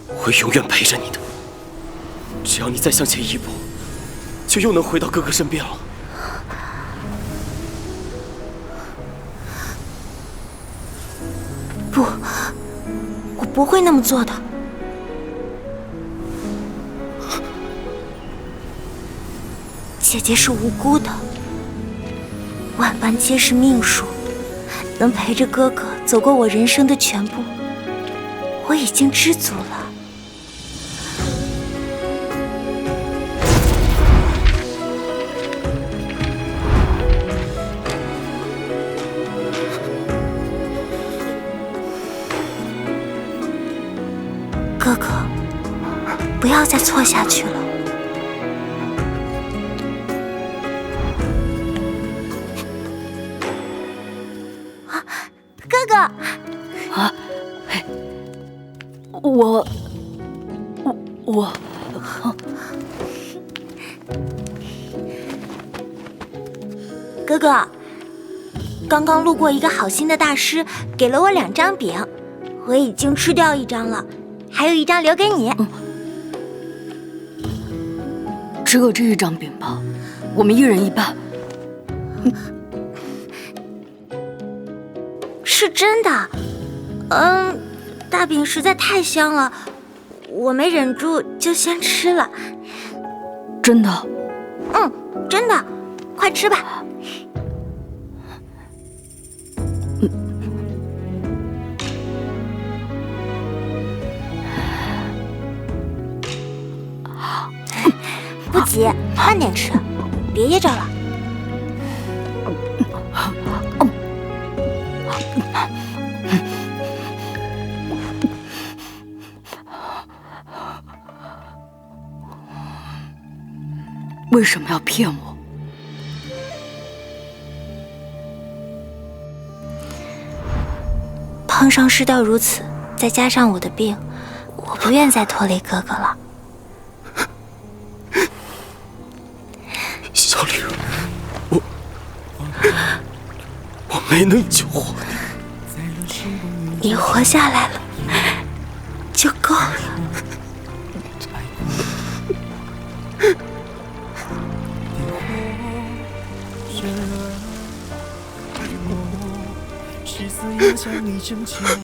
会永远陪着你的。只要你再向前一步，就又能回到哥哥身边了。不，我不会那么做的。姐姐是无辜的，万般皆是命数，能陪着哥哥走过我人生的全部，我已经知足了。哥哥，不要再错下去了。啊，哥哥！啊，嘿，我，哥哥，刚刚路过一个好心的大师，给了我2张饼，我已经吃掉1张了。还有1张留给你。只有这1张饼吧，我们1人1半。是真的。大饼实在太香了，我没忍住就先吃了。真的？真的，快吃吧。不急，慢点吃，别噎着了。为什么要骗我？碰上事到如此，再加上我的病，我不愿再拖累哥哥了。小李，我没能救活你。你活下来了，就够了。誓死要向你争取。